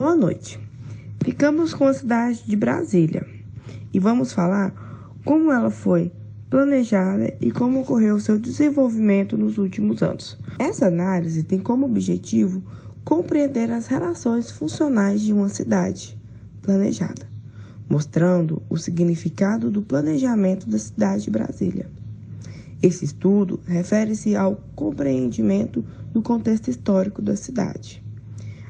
Boa noite. Ficamos com a cidade de Brasília e vamos falar como ela foi planejada e como ocorreu seu desenvolvimento nos últimos anos. Essa análise tem como objetivo compreender as relações funcionais de uma cidade planejada, mostrando o significado do planejamento da cidade de Brasília. Esse estudo refere-se ao compreendimento do contexto histórico da cidade,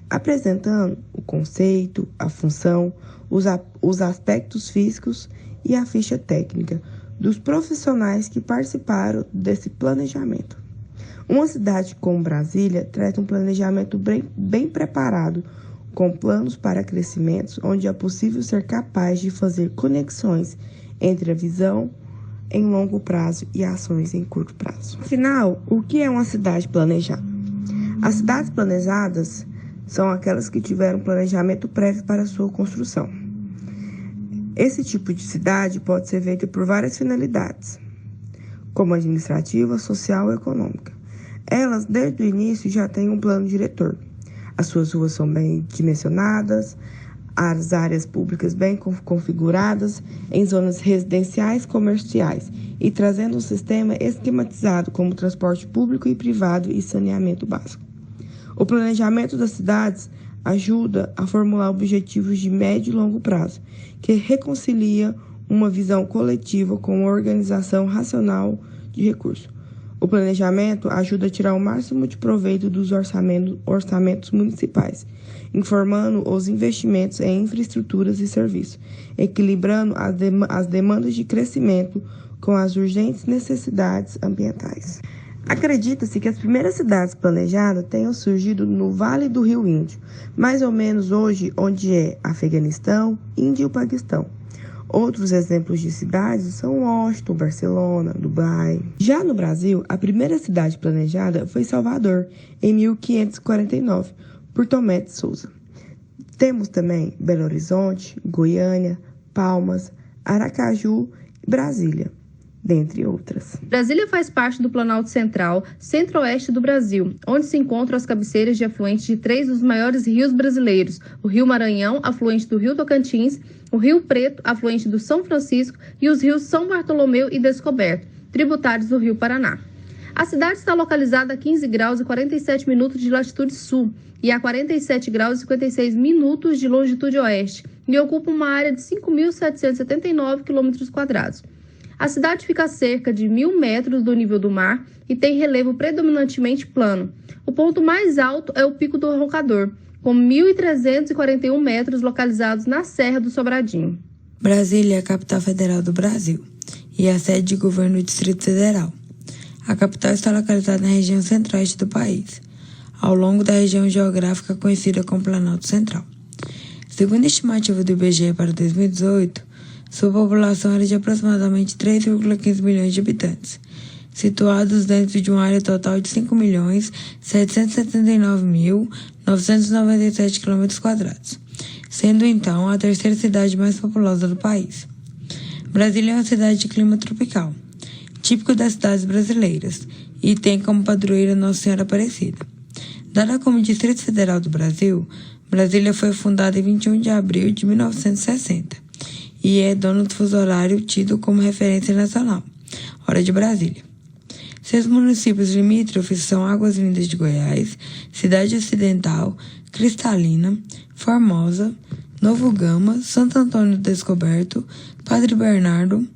apresentando o conceito, a função, os aspectos físicos e a ficha técnica dos profissionais que participaram desse planejamento. Uma cidade como Brasília traz um planejamento bem preparado, com planos para crescimentos, onde é possível ser capaz de fazer conexões entre a visão em longo prazo e ações em curto prazo. Afinal, o que é uma cidade planejada? As cidades planejadas são aquelas que tiveram planejamento prévio para sua construção. Esse tipo de cidade pode ser feita por várias finalidades, como administrativa, social e econômica. Elas, desde o início, já têm um plano diretor. As suas ruas são bem dimensionadas, as áreas públicas bem configuradas em zonas residenciais comerciais e trazendo um sistema esquematizado como transporte público e privado e saneamento básico. O planejamento das cidades ajuda a formular objetivos de médio e longo prazo, que reconcilia uma visão coletiva com uma organização racional de recursos. O planejamento ajuda a tirar o máximo de proveito dos orçamentos municipais, informando os investimentos em infraestruturas e serviços, equilibrando as demandas de crescimento com as urgentes necessidades ambientais. Acredita-se que as primeiras cidades planejadas tenham surgido no Vale do Rio Índio, mais ou menos hoje onde é Afeganistão, Índia e o Paquistão. Outros exemplos de cidades são Washington, Barcelona, Dubai. Já no Brasil, a primeira cidade planejada foi Salvador, em 1549, por Tomé de Souza. Temos também Belo Horizonte, Goiânia, Palmas, Aracaju e Brasília, dentre outras. Brasília faz parte do Planalto Central, centro-oeste do Brasil, onde se encontram as cabeceiras de afluentes de 3 dos maiores rios brasileiros: o Rio Maranhão, afluente do Rio Tocantins, o Rio Preto, afluente do São Francisco, e os rios São Bartolomeu e Descoberto, tributários do Rio Paraná. A cidade está localizada a 15 graus e 47 minutos de latitude sul e a 47 graus e 56 minutos de longitude oeste e ocupa uma área de 5.779 km². A cidade fica a cerca de 1.000 metros do nível do mar e tem relevo predominantemente plano. O ponto mais alto é o Pico do Roncador, com 1.341 metros localizados na Serra do Sobradinho. Brasília é a capital federal do Brasil e é a sede de governo do Distrito Federal. A capital está localizada na região centro-oeste do país, ao longo da região geográfica conhecida como Planalto Central. Segundo a estimativa do IBGE para 2018, sua população era de aproximadamente 3,15 milhões de habitantes, situados dentro de uma área total de 5.779.997 km², sendo então a terceira cidade mais populosa do país. Brasília é uma cidade de clima tropical, típico das cidades brasileiras, e tem como padroeira Nossa Senhora Aparecida. Dada como Distrito Federal do Brasil, Brasília foi fundada em 21 de abril de 1960 e é dono do fuso horário tido como referência nacional, hora de Brasília. Seus municípios limítrofes são Águas Lindas de Goiás, Cidade Ocidental, Cristalina, Formosa, Novo Gama, Santo Antônio do Descoberto, Padre Bernardo,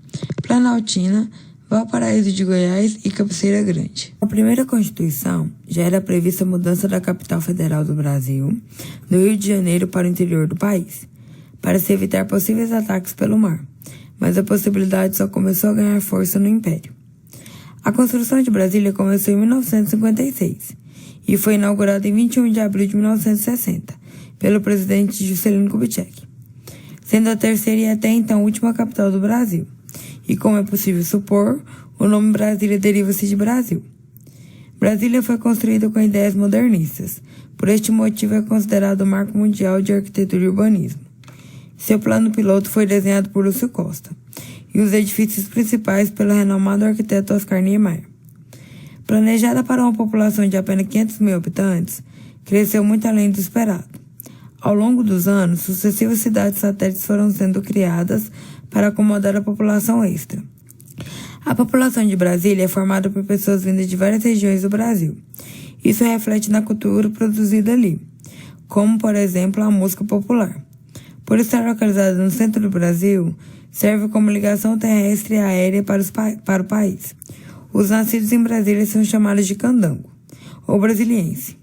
Planaltina, Valparaíso de Goiás e Cabeceira Grande. A primeira Constituição já era prevista a mudança da capital federal do Brasil, do Rio de Janeiro para o interior do país, para se evitar possíveis ataques pelo mar, mas a possibilidade só começou a ganhar força no Império. A construção de Brasília começou em 1956 e foi inaugurada em 21 de abril de 1960 pelo presidente Juscelino Kubitschek, sendo a terceira e até então última capital do Brasil. E como é possível supor, o nome Brasília deriva-se de Brasil. Brasília foi construída com ideias modernistas, por este motivo é considerado o marco mundial de arquitetura e urbanismo. Seu plano piloto foi desenhado por Lúcio Costa, e os edifícios principais pelo renomado arquiteto Oscar Niemeyer. Planejada para uma população de apenas 500 mil habitantes, cresceu muito além do esperado. Ao longo dos anos, sucessivas cidades satélites foram sendo criadas para acomodar a população extra. A população de Brasília é formada por pessoas vindas de várias regiões do Brasil. Isso reflete na cultura produzida ali, como, por exemplo, a música popular. Por estar localizada no centro do Brasil, serve como ligação terrestre e aérea para o país. Os nascidos em Brasília são chamados de candango, ou brasiliense.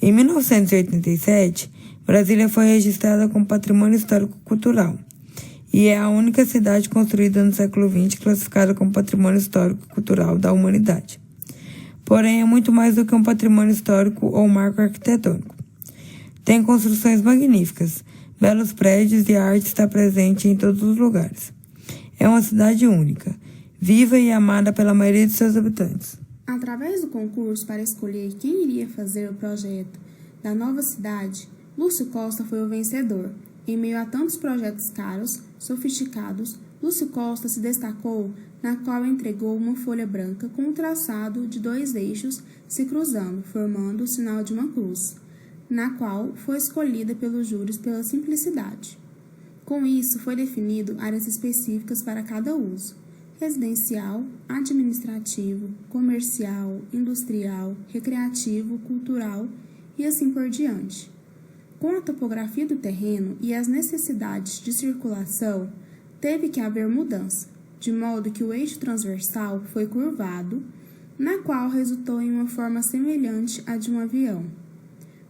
Em 1987, Brasília foi registrada como Patrimônio Histórico-Cultural e é a única cidade construída no século XX classificada como Patrimônio Histórico-Cultural da Humanidade. Porém, é muito mais do que um patrimônio histórico ou marco arquitetônico. Tem construções magníficas, belos prédios e a arte está presente em todos os lugares. É uma cidade única, viva e amada pela maioria de seus habitantes. Através do concurso para escolher quem iria fazer o projeto da nova cidade, Lúcio Costa foi o vencedor. Em meio a tantos projetos caros, sofisticados, Lúcio Costa se destacou na qual entregou uma folha branca com um traçado de 2 eixos se cruzando, formando o sinal de uma cruz, na qual foi escolhida pelos júris pela simplicidade. Com isso, foi definido áreas específicas para cada uso: residencial, administrativo, comercial, industrial, recreativo, cultural e assim por diante. Com a topografia do terreno e as necessidades de circulação, teve que haver mudança, de modo que o eixo transversal foi curvado, na qual resultou em uma forma semelhante à de um avião.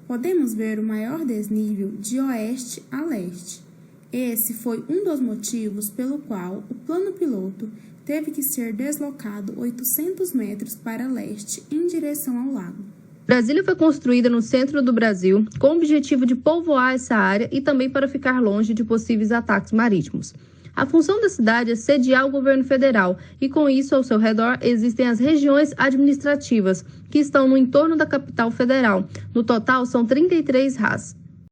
Podemos ver o maior desnível de oeste a leste. Esse foi um dos motivos pelo qual o plano piloto teve que ser deslocado 800 metros para leste em direção ao lago. Brasília foi construída no centro do Brasil com o objetivo de povoar essa área e também para ficar longe de possíveis ataques marítimos. A função da cidade é sediar o governo federal e, com isso, ao seu redor existem as regiões administrativas, que estão no entorno da capital federal. No total, são 33 RAs.